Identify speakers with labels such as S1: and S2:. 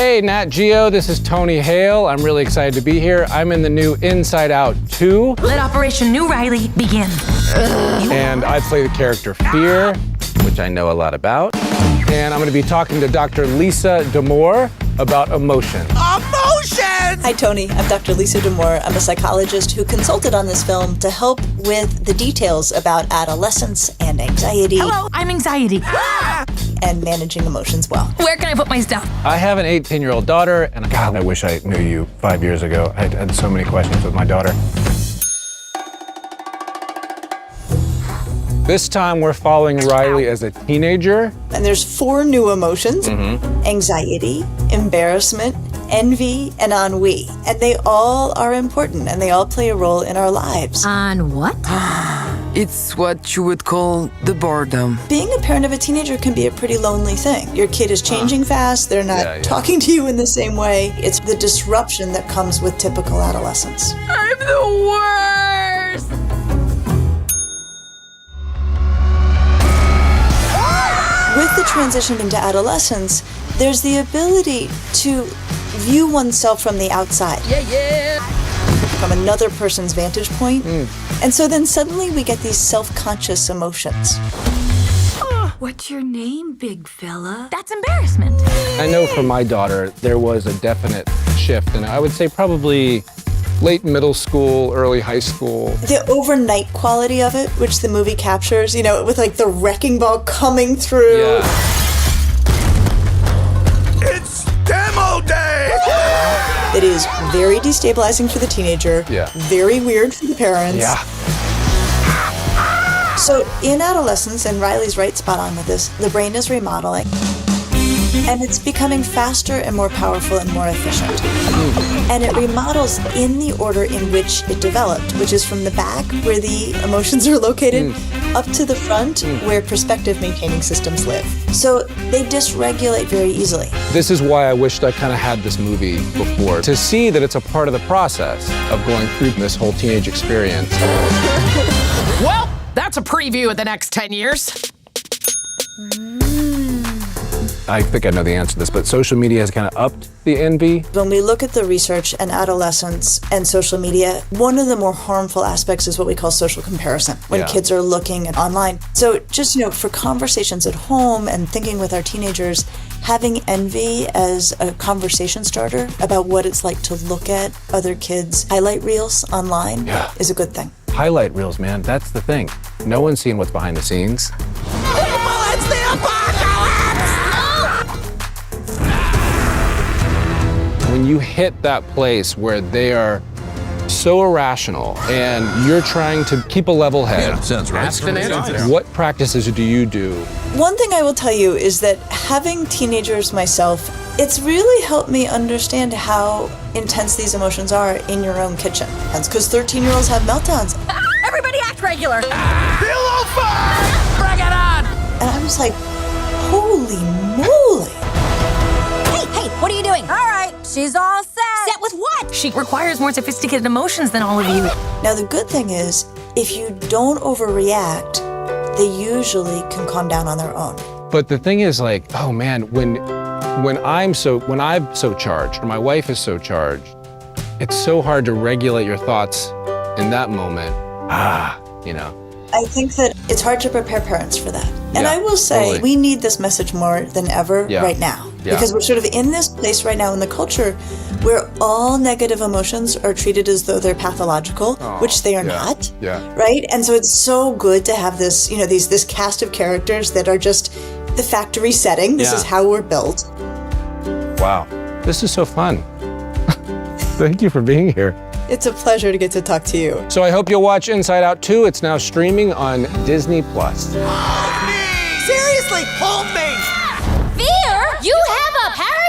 S1: Hey, Nat Geo, this is Tony Hale. I'm really excited to be here. I'm in the new Inside Out 2.
S2: Let Operation New Riley begin.
S1: And I play the character Fear, which I know a lot about. And I'm gonna be talking to Dr. Lisa D'Amour about emotion.
S3: Hi, Tony. I'm Dr. Lisa D'Amour. I'm a psychologist who consulted on this film to help with the details about adolescence and anxiety.
S2: Hello, I'm anxiety.
S3: And managing emotions well.
S2: Where can I put my stuff?
S1: I have an 18-year-old daughter, and God, I wish I knew you 5 years ago. I had so many questions with my daughter. This time we're following Riley as a teenager.
S3: And there's 4 new emotions: anxiety, embarrassment, envy, and ennui. And they all are important, and they all play a role in our lives.
S2: On what?
S4: It's what you would call the boredom.
S3: Being a parent of a teenager can be a pretty lonely thing. Your kid is changing fast, they're not talking to you in the same way. It's the disruption that comes with typical adolescence.
S2: I'm the worst!
S3: With the transition into adolescence, there's the ability to view oneself from the outside. From another person's vantage point. And so then suddenly we get these self-conscious emotions.
S5: What's your name, big fella?
S2: That's embarrassment.
S1: I know for my daughter, there was a definite shift, and I would say probably late middle school, early high school.
S3: The overnight quality of it, which the movie captures, you know, with like the wrecking ball coming through.
S1: Yeah.
S6: It's demo day!
S3: It is very destabilizing for the teenager.
S1: Yeah.
S3: Very weird for the parents.
S1: Yeah.
S3: So in adolescence, and Riley's right spot on with this, the brain is remodeling. And it's becoming faster and more powerful and more efficient. And it remodels in the order in which it developed, which is from the back, where the emotions are located, up to the front, where perspective maintaining systems live. So they dysregulate very easily.
S1: This is why I wished I kind of had this movie before, to see that it's a part of the process of going through this whole teenage experience.
S7: Well, that's a preview of the next 10 years.
S1: I think I know the answer to this, but social media has kind of upped the envy.
S3: When we look at the research and adolescence and social media, one of the more harmful aspects is what we call social comparison, when kids are looking at online. So just, you know, for conversations at home and thinking with our teenagers, having envy as a conversation starter about what it's like to look at other kids' highlight reels online is a good thing.
S1: Highlight reels, man, that's the thing. No one's seeing what's behind the scenes.
S6: It's the apocalypse!
S1: When you hit that place where they are so irrational and you're trying to keep a level head, what practices do you do?
S3: One thing I will tell you is that having teenagers myself, it's really helped me understand how intense these emotions are in your own kitchen. Because 13-year-olds have meltdowns.
S2: Everybody act regular.
S6: Pillow fight!
S7: Bring it on!
S3: And I was like, holy moly.
S8: Hey, what are you doing? All right, she's all set. Set with what?
S2: She requires more sophisticated emotions than all of you.
S3: Now, the good thing is, if you don't overreact, they usually can calm down on their own.
S1: But the thing is, like, oh man, when I'm so charged, or my wife is so charged, it's so hard to regulate your thoughts in that moment. You know.
S3: I think that it's hard to prepare parents for that. And I will say, we need this message more than ever right now. Because we're sort of in this place right now in the culture where all negative emotions are treated as though they're pathological, which they are not. Right? And so it's so good to have this, you know, this cast of characters that are just the factory setting. This is how we're built.
S1: Wow. This is so fun. Thank you for being here.
S3: It's a pleasure to get to talk to you.
S1: So I hope you'll watch Inside Out 2. It's now streaming on Disney+.
S6: Seriously, hold me!
S8: Fear? You have a parrot?